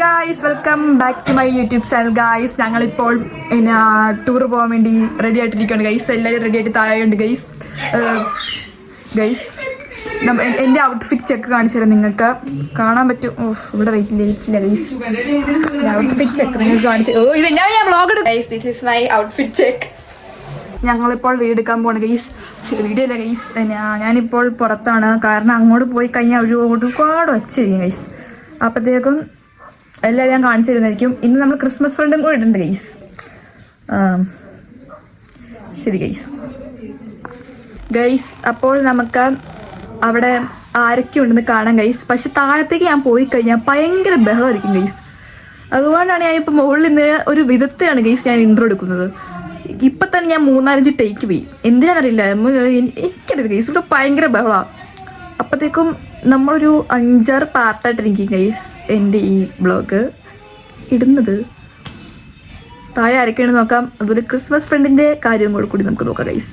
Guys, welcome back to my YouTube channel. Guys, ഞങ്ങളിപ്പോൾ tour പോകാൻ വേണ്ടി റെഡി ആയിട്ടിരിക്കുകയാണ്. ഗൈസ്, എല്ലാവരും റെഡി ആയിട്ട് താഴെയുണ്ട്. ഗൈസ് എൻ്റെ ഔട്ട്ഫിറ്റ് ചെക്ക് കാണിച്ചു തരാം. നിങ്ങൾക്ക് കാണാൻ പറ്റും. ഇവിടെ വെയിറ്റില്ല ഗൈസ്. ഔട്ട്ഫിറ്റ് ചെക്ക് നിങ്ങൾക്ക് കാണിച്ചു. Outfit check. ഞങ്ങളിപ്പോൾ വീട് എടുക്കാൻ പോകണം ഗൈസ്. വീഡിയോ അല്ല ഗൈസ്, ഞാനിപ്പോൾ പുറത്താണ്. കാരണം അങ്ങോട്ട് പോയി കഴിഞ്ഞാൽ ഒരുപാട് വച്ചിരിക്കും ഗൈസ്. അപ്പോഴത്തേക്കും എല്ലാം ഞാൻ കാണിച്ചു തരുന്നതായിരിക്കും. ഇന്ന് നമ്മൾ ക്രിസ്മസ് ഫ്രണ്ടും കൂടെ ഇടുന്നുണ്ട് ഗൈസ്. ശരി ഗൈസ്, അപ്പോൾ നമുക്ക് അവിടെ ആരൊക്കെ ഉണ്ടെന്ന് കാണാം ഗൈസ്. പക്ഷെ താഴത്തേക്ക് ഞാൻ പോയി കഴിഞ്ഞാൽ ഭയങ്കര ബഹളമായിരിക്കും ഗൈസ്. അതുകൊണ്ടാണ് ഞാൻ ഇപ്പം മുകളിൽ നിന്ന് ഒരു വിധത്തിലാണ് ഗൈസ് ഞാൻ ഇൻട്രോ എടുക്കുന്നത്. ഇപ്പൊ തന്നെ ഞാൻ 3-4 ടേക്ക് പോയി. എന്തിനാണെന്നറിയില്ല, എനിക്കറിയില്ല ഗൈസ്. ഇവിടെ ഭയങ്കര ബഹളമാണ്. അപ്പോഴത്തേക്കും നമ്മളൊരു 5-6 പാർട്ടായിട്ടിരിക്കും ഗൈസ് എൻ്റെ ഈ ബ്ലോഗ് ഇടുന്നത്. താഴെ ആരൊക്കെയാണ് നോക്കാം. അതുപോലെ ക്രിസ്മസ് ഫ്രണ്ടിന്റെ കാര്യം കൂടി നമുക്ക് നോക്കാം ഗൈസ്.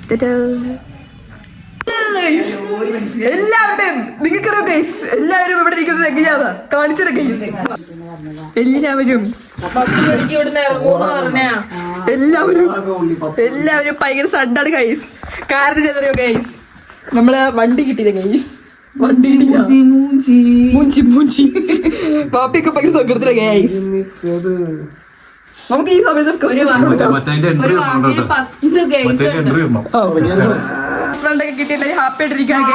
എല്ലാവരുടെയും നിങ്ങൾക്കറിയോ ഗൈസ്, എല്ലാവരും ഇവിടെ ഇരിക്കുന്നത് എങ്ങനെയാ കാണിച്ചത് ഗൈസ്. എല്ലാവരും ഭയങ്കര സഡാണ് ഗൈസ്. കാരണം എന്തറിയോ ഗൈസ്, നമ്മള് വണ്ടി കിട്ടിയില്ല ഗൈസ്. വണ്ടി മൂഞ്ചി പാപ്പിയൊക്കെ ഭയങ്കര സങ്കടത്തില ഗൈസ്. നമുക്ക് ഈ സമയത്ത് ഫ്രണ്ടൊക്കെ കിട്ടിയില്ല. ഹാപ്പി ആയിട്ടിരിക്കുകയാണ്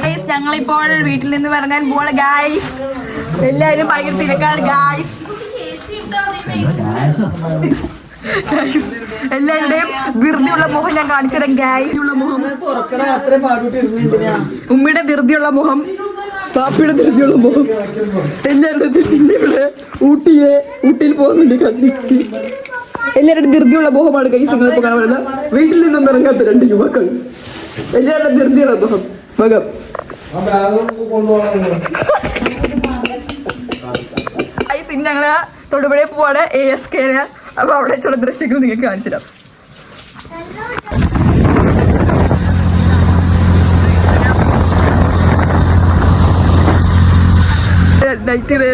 ഗൈസ്. ഞങ്ങളിപ്പോൾ വീട്ടിൽ നിന്ന് ഇറങ്ങാൻ പോവാണ് ഗൈസ്. എല്ലാവരും ഭയങ്കര തിരക്കാണ് ഗൈസ്. എല്ലാവരുടെയും ധൃതിയുള്ള മുഖം ഞാൻ കാണിച്ചുതരാം ഗൈസ്. ഉള്ള മുഖം, ഉമ്മയുടെ ധൃതിയുള്ള മുഖം, പാപ്പിയുടെ ധൃതിയുള്ള മുഖം, എല്ലാവരുടെ ചിന്തയുടെ ഊട്ടിയിൽ പോകുന്നുണ്ട് കണ്ടിട്ട്. എല്ലാവരുടെ ധൃതിയുള്ള മുഖമാണ് ഗൈസ് നിങ്ങളിപ്പോ കാണുന്നത്. വീട്ടിൽ നിന്നും ഇറങ്ങാത്ത 2 യുവാക്കൾ, എല്ലാവരുടെ ധൃതിയുള്ള മുഖം മുഖം. ഗൈസ്, ഇനി ഞങ്ങള് തൊടുപുഴയിൽ പോവാണ് ASK. അപ്പൊ അവിടെ ചില ദൃശ്യങ്ങൾ നിങ്ങൾക്ക് കാണിച്ചുതരാം. നൈറ്റില്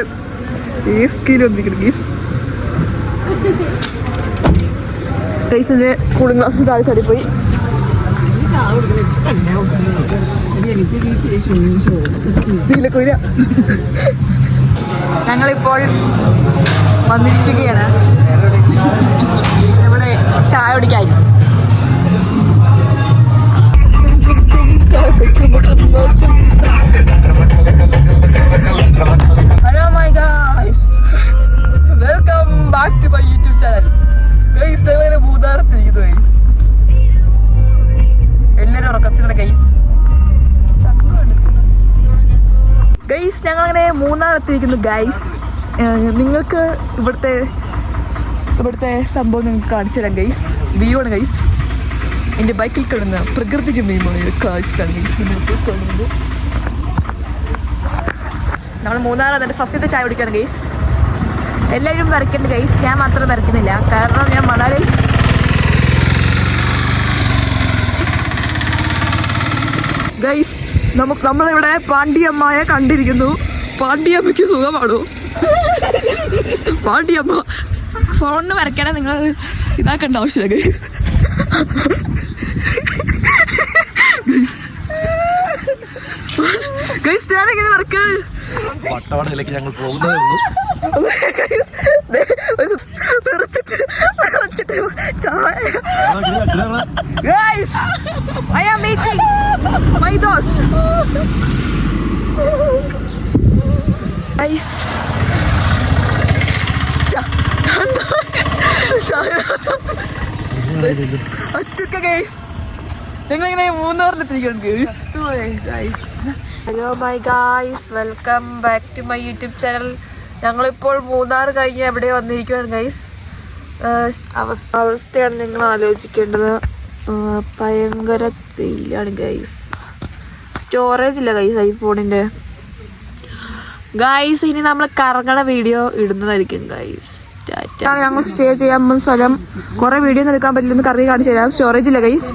ASK വന്നിരിക്കണം ഗൈസ്. ഗൈസിന്റെ കൂളിംഗ് ഗ്ലാസ് താഴെ ചാടിപ്പോയി. ഞങ്ങളിപ്പോൾ വന്നിരിക്കുകയാണ് ഇവിടെ ചായ കുടിക്കാൻ. Hello my guys, welcome back to my YouTube channel guys. ഞങ്ങളിങ്ങനെ മൂന്നാറത്തിരിക്കുന്നു ഗൈസ്. എല്ലാവരും ഉറക്കത്തിലുണ്ട് ഗൈസ്. ഗൈസ്, ഞങ്ങളങ്ങനെ മൂന്നാറത്തിരിക്കുന്നു ഗൈസ്. നിങ്ങൾക്ക് ഇവിടുത്തെ സംഭവം നിങ്ങൾക്ക് കാണിച്ചു തരാം ഗൈസ്. വ്യൂ ആണ് ഗൈസ്. എൻ്റെ ബൈക്കിൽ കിടന്ന് പ്രകൃതി രമണീയമായ കാഴ്ചയാണ് ഗൈസ് നിങ്ങൾക്ക് കാണുന്നത്. നമ്മൾ മൂന്നാർ അതിൻ്റെ ഫസ്റ്റത്തെ ചായ കുടിക്കുകയാണ് ഗൈസ്. എല്ലാവരും വരയ്ക്കുന്നുണ്ട് ഗൈസ്. ഞാൻ മാത്രം വരയ്ക്കുന്നില്ല, കാരണം ഞാൻ വളരെ ഗൈസ്. നമ്മളിവിടെ പാണ്ഡ്യമ്മയെ കണ്ടിരിക്കുന്നു. പാണ്ഡ്യമ്മയ്ക്ക് സുഖമാണോ? പാണ്ഡ്യമ്മ ഫോണിന് വരയ്ക്കണേ, നിങ്ങൾ ഇതാക്കേണ്ട ആവശ്യമില്ല ഗൈസ്. ഗൈസ്, ഞാനെങ്ങനെ വരക്ക് വട്ടവടയിലേക്ക് ഞങ്ങൾ പോകുന്നതേ ഉള്ളൂ. Guys, I am meeting my dost. Guys, അച്ചക്ക ഗൈസ്, ഞങ്ങളിങ്ങനെ മൂന്നാറിലെത്തിരിക്കുകയാണ് guys. Hello my guys, welcome back to my YouTube channel. ഞങ്ങളിപ്പോൾ മൂന്നാർ കഴിഞ്ഞ് എവിടെ വന്നിരിക്കുകയാണ് ഗൈസ്. അവസ്ഥയാണ് നിങ്ങൾ ആലോചിക്കേണ്ടത്. ഭയങ്കര വെയിലാണ് ഗൈസ്. സ്റ്റോറേജ് ഇല്ല ഗൈസ് ഐഫോണിൻ്റെ. ഗൈസ്, ഇനി നമ്മൾ കറങ്ങണ വീഡിയോ ഇടുന്നതായിരിക്കും ഗൈസ്. ഞങ്ങൾ സ്റ്റേ ചെയ്യാൻ പോകുന്ന സ്ഥലം. കുറെ വീഡിയോ ഒന്നും എടുക്കാൻ പറ്റില്ലെന്ന് കറങ്ങി കാണിച്ചു തരാം. സ്റ്റോറേജ് ഇല്ല ഗൈസ്.